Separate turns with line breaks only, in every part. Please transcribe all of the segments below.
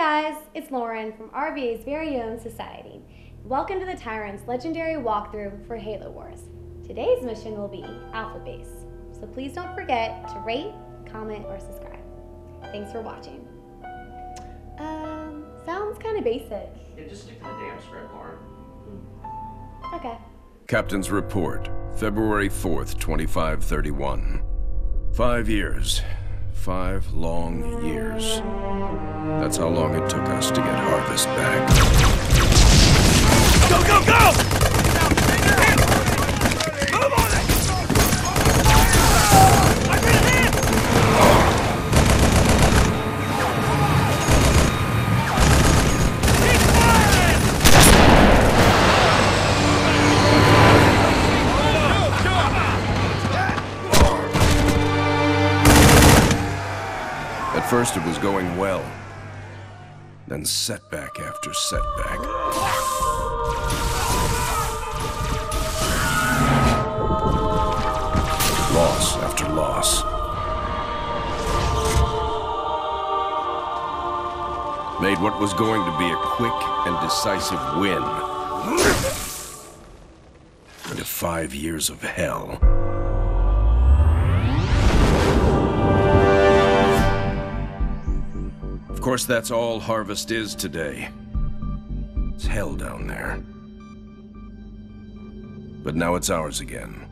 guys, it's Lauren from RVA's very own Society. Welcome to the Tyrant's legendary walkthrough for Halo Wars. Today's mission will be Alpha Base, so please don't forget to rate, comment, or subscribe. Thanks for watching. Sounds kind of basic.
Yeah, just stick to the damn script, Lauren.
Okay.
Captain's Report, February 4th, 2531. 5 years. 5 long years. That's how long it took us to get Harvest back.
Go, go, go! Move on it! I've been hit! Keep firing!
At first it was going well. Then setback after setback. Loss after loss. Made what was going to be a quick and decisive win into 5 years of hell. Of course, that's all Harvest is today. It's hell down there. But now it's ours again.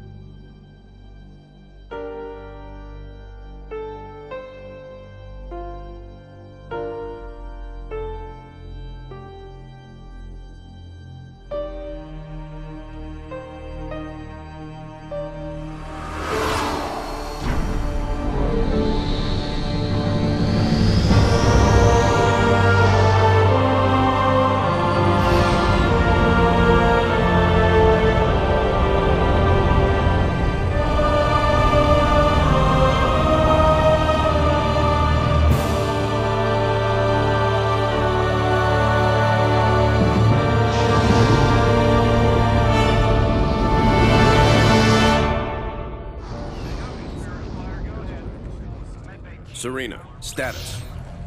Serena, status.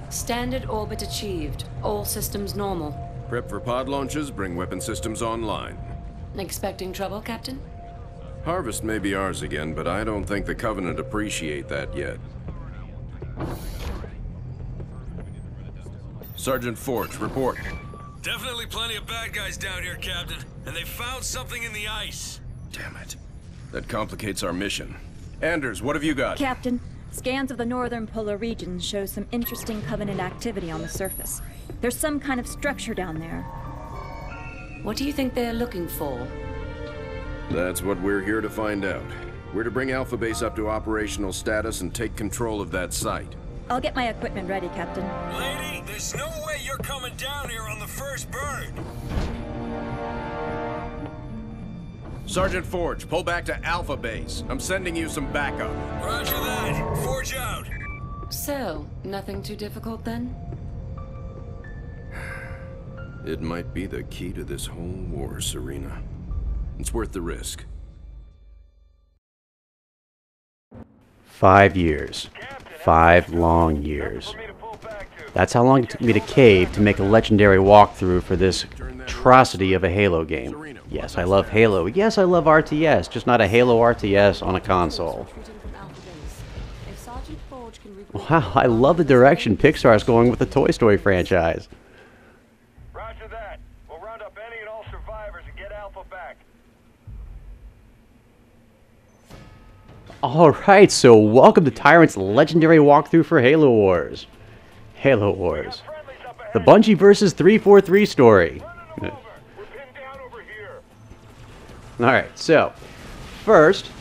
Standard orbit achieved. All systems normal.
Prep for pod launches, bring weapon systems online.
Expecting trouble, Captain?
Harvest may be ours again, but I don't think the Covenant appreciate that yet. Sergeant Forge, report.
Definitely plenty of bad guys down here, Captain. And they found something in the ice.
Damn it. That complicates our mission. Anders, what have you got?
Captain, scans of the northern polar regions show some interesting Covenant activity on the surface. There's some kind of structure down there.
What do you think they're looking for?
That's what we're here to find out. We're to bring Alpha Base up to operational status and take control of that site.
I'll get my equipment ready, Captain.
Lady, there's no way you're coming down here on the first bird.
Sergeant Forge, pull back to Alpha Base. I'm sending you some backup.
Roger that. Forge out.
So, nothing too difficult then?
It might be the key to this whole war, Serena. It's worth the risk.
5 years. 5 long years. That's how long it took me to cave to make a legendary walkthrough for this atrocity of a Halo game. Yes, I love Halo. Yes, I love RTS, just not a Halo RTS on a console. Wow, I love the direction Pixar's going with the Toy Story franchise.
Roger that. We'll round up any and all survivors and get Alpha back.
Alright, so welcome to Tyrant's legendary walkthrough for Halo Wars. Halo Wars. The Bungie vs. 343 story. Alright, so, first,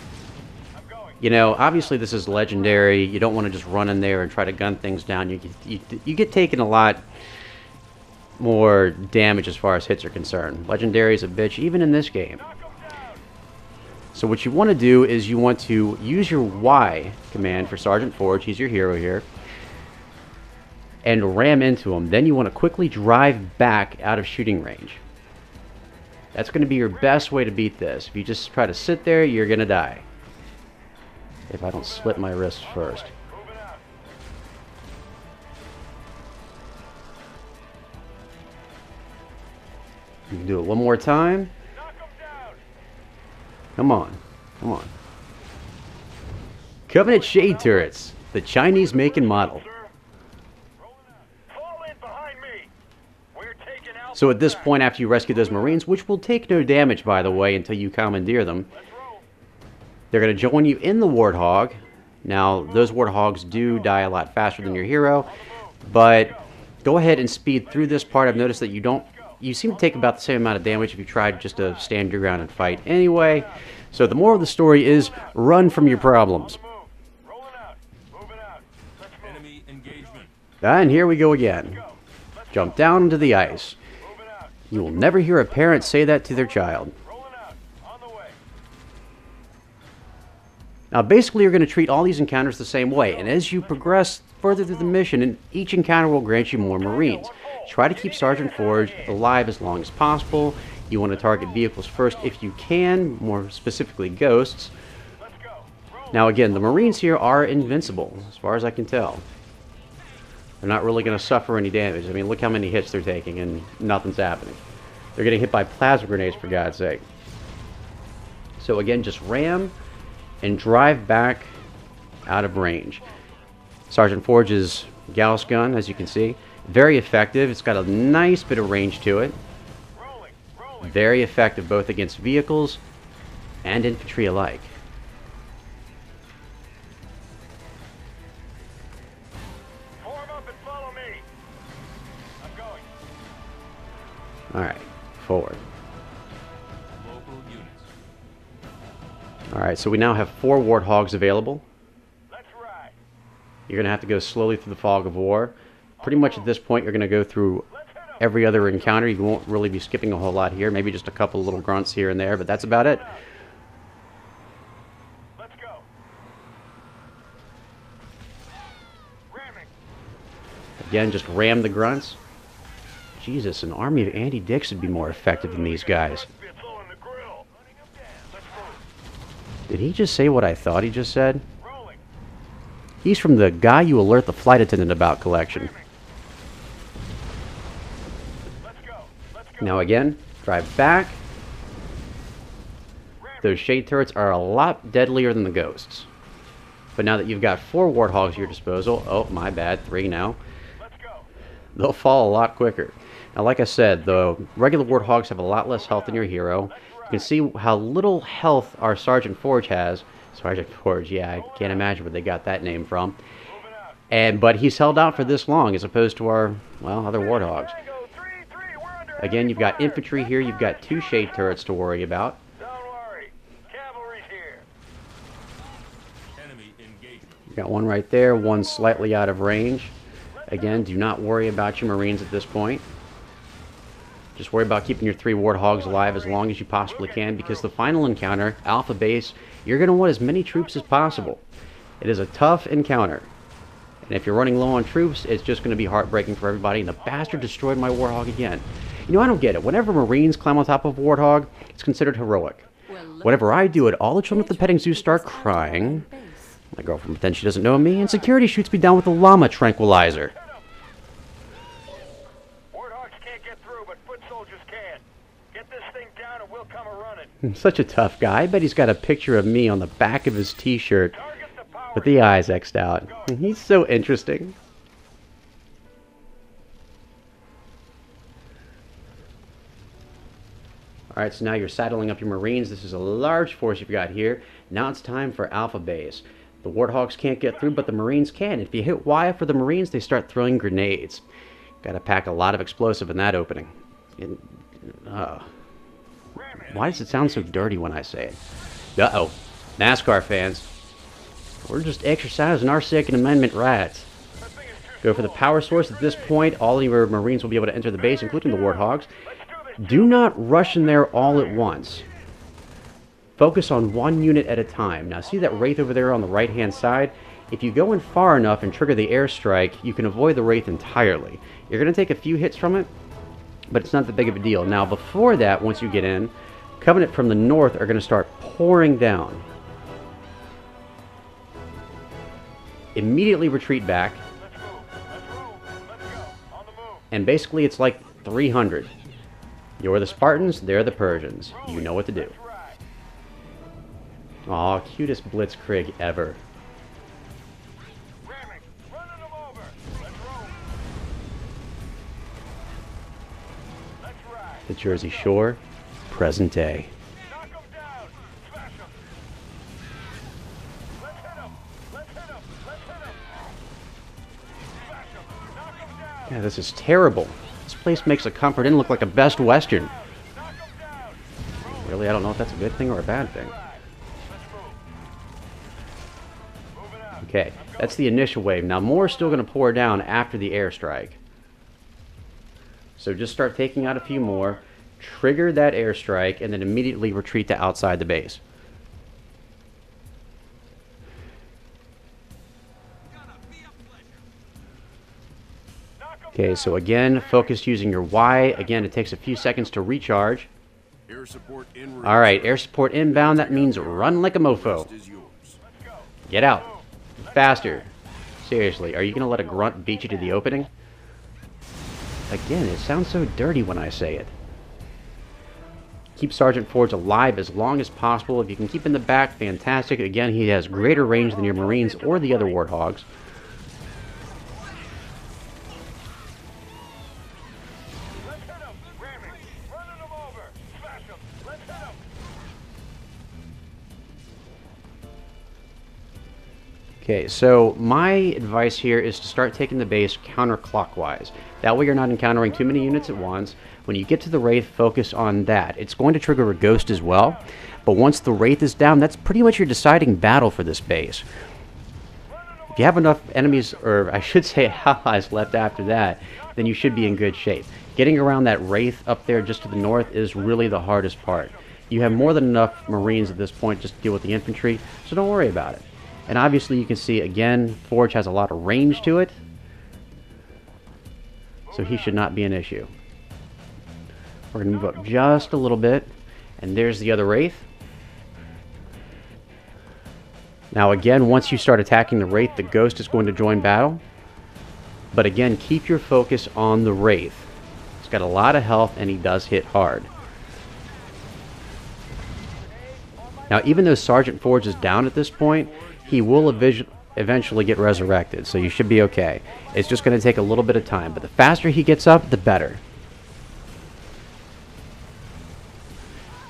you know, obviously this is legendary. You don't want to just run in there and try to gun things down. You get taken a lot more damage as far as hits are concerned. Legendary is a bitch, even in this game. So what you want to do is you want to use your Y command for Sergeant Forge, he's your hero here, and ram into him. Then you want to quickly drive back out of shooting range. That's going to be your best way to beat this. If you just try to sit there, you're going to die. If I don't slit my wrist first. Do it one more time. Come on. Come on. Covenant shade turrets. The Chinese make and model. So at this point, after you rescue those Marines, which will take no damage, by the way, until you commandeer them, they're going to join you in the Warthog. Now, those Warthogs do die a lot faster than your hero, but go ahead and speed through this part. I've noticed that you seem to take about the same amount of damage if you tried just to stand your ground and fight anyway. So the moral of the story is run from your problems. And here we go again. Jump down into the ice. You will never hear a parent say that to their child. Now basically you're going to treat all these encounters the same way, and as you progress further through the mission, and each encounter will grant you more Marines. Try to keep Sergeant Forge alive as long as possible. You want to target vehicles first if you can, more specifically ghosts. Now again, the Marines here are invincible, as far as I can tell. They're not really going to suffer any damage. I mean, look how many hits they're taking and nothing's happening. They're getting hit by plasma grenades, for God's sake. So again, just ram and drive back out of range. Sergeant Forge's Gauss gun, as you can see, very effective. It's got a nice bit of range to it. Very effective both against vehicles and infantry alike. Alright, forward. Alright, so we now have 4 Warthogs available. You're going to have to go slowly through the fog of war. Pretty much at this point you're going to go through every other encounter. You won't really be skipping a whole lot here. Maybe just a couple little grunts here and there, but that's about it. Again, just ram the grunts. Jesus, an army of Andy Dicks would be more effective than these guys. Did he just say what I thought he just said? He's from the Guy You Alert the Flight Attendant About collection. Now again, drive back. Those shade turrets are a lot deadlier than the ghosts. But now that you've got 4 Warthogs at your disposal, oh my bad, 3 now, they'll fall a lot quicker. Now like I said, the regular Warthogs have a lot less health than your hero. You can see how little health our Sergeant Forge has. Sergeant Forge, yeah, I can't imagine where they got that name from. But he's held out for this long as opposed to our, well, other Warthogs. Again, you've got infantry here, you've got 2 shade turrets to worry about. You've got one right there, one slightly out of range. Again, do not worry about your Marines at this point. Just worry about keeping your 3 Warthogs alive as long as you possibly can, because the final encounter, Alpha Base, you're going to want as many troops as possible. It is a tough encounter. And if you're running low on troops, it's just going to be heartbreaking for everybody. And the bastard destroyed my Warthog again. You know, I don't get it. Whenever Marines climb on top of a Warthog, it's considered heroic. Whenever I do it, all the children at the petting zoo start crying. My girlfriend pretends she doesn't know me, and security shoots me down with a llama tranquilizer. Such a tough guy. I bet he's got a picture of me on the back of his t-shirt with the eyes X'd out. He's so interesting. Alright, so now you're saddling up your Marines. This is a large force you've got here. Now it's time for Alpha Base. The Warthogs can't get through, but the Marines can. If you hit Y for the Marines, they start throwing grenades. Gotta pack a lot of explosive in that opening. Why does it sound so dirty when I say it? Uh-oh. NASCAR fans. We're just exercising our Second Amendment rights. Go for the power source. At this point, all of your Marines will be able to enter the base, including the Warthogs. Do not rush in there all at once. Focus on one unit at a time. Now, see that Wraith over there on the right-hand side? If you go in far enough and trigger the airstrike, you can avoid the Wraith entirely. You're going to take a few hits from it, but it's not that big of a deal. Now, before that, once you get in, Covenant from the north are going to start pouring down. Immediately retreat back. And basically, it's like 300. You're the Spartans, they're the Persians. You know what to do. Aw, cutest blitzkrieg ever. The Jersey Shore, present day. Yeah, this is terrible. This place makes a Comfort Inn look like a Best Western. Really, I don't know if that's a good thing or a bad thing. Okay, that's the initial wave. Now more is still going to pour down after the airstrike. So just start taking out a few more, trigger that airstrike, and then immediately retreat to outside the base. Okay, so again, focus using your Y. Again, it takes a few seconds to recharge. Alright, air support inbound. That means run like a mofo. Get out. Faster. Seriously, are you going to let a grunt beat you to the opening? Again, it sounds so dirty when I say it. Keep Sergeant Ford's alive as long as possible. If you can keep in the back, fantastic. Again, he has greater range than your Marines or the other Warthogs. Okay, so my advice here is to start taking the base counterclockwise. That way you're not encountering too many units at once. When you get to the Wraith, focus on that. It's going to trigger a Ghost as well, but once the Wraith is down, that's pretty much your deciding battle for this base. If you have enough enemies, or I should say allies left after that, then you should be in good shape. Getting around that Wraith up there just to the north is really the hardest part. You have more than enough Marines at this point just to deal with the infantry, so don't worry about it. And obviously you can see, again, Forge has a lot of range to it, so he should not be an issue. We're going to move up just a little bit, and there's the other Wraith. Now again, once you start attacking the Wraith, the Ghost is going to join battle. But again, keep your focus on the Wraith. He's got a lot of health, and he does hit hard. Now even though Sergeant Forge is down at this point, he will eventually get resurrected, so you should be okay. It's just going to take a little bit of time, but the faster he gets up, the better.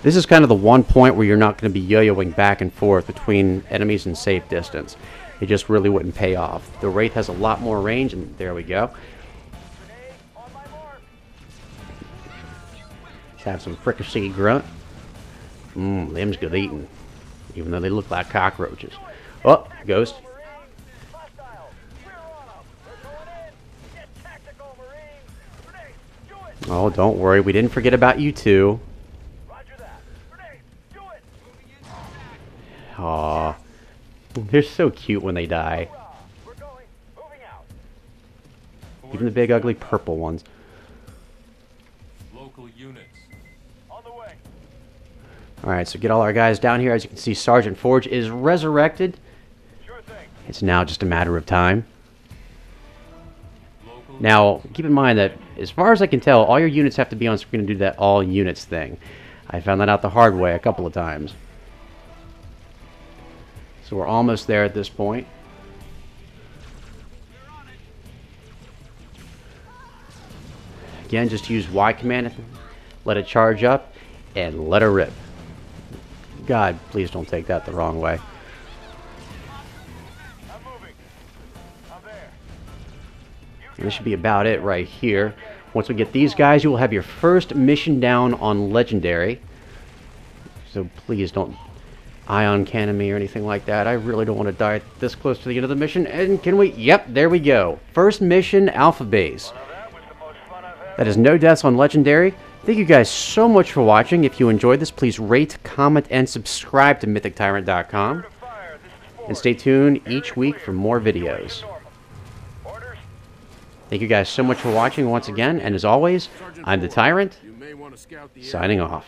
This is kind of the one point where you're not going to be yo-yoing back and forth between enemies in safe distance. It just really wouldn't pay off. The Wraith has a lot more range, and there we go. Let's have some fricassee grunt. Them's good eating, even though they look like cockroaches. Oh, Ghost. Oh, don't worry. We didn't forget about you too. Aw. They're so cute when they die. Even the big, ugly purple ones.
Local units.
Alright, so get all our guys down here. As you can see, Sergeant Forge is resurrected. It's now just a matter of time. Now, keep in mind that, as far as I can tell, all your units have to be on screen to do that all units thing. I found that out the hard way a couple of times. So we're almost there at this point. Again, just use Y command, let it charge up, and let her rip. God, please don't take that the wrong way. And this should be about it right here. Once we get these guys, you will have your first mission down on Legendary. So please don't ion cannon me or anything like that. I really don't want to die this close to the end of the mission. And can we? Yep, there we go. First mission, Alpha Base. That is no deaths on Legendary. Thank you guys so much for watching. If you enjoyed this, please rate, comment, and subscribe to MythicTyrant.com. And stay tuned each week for more videos. Thank you guys so much for watching once again, and as always, I'm the Tyrant, signing off.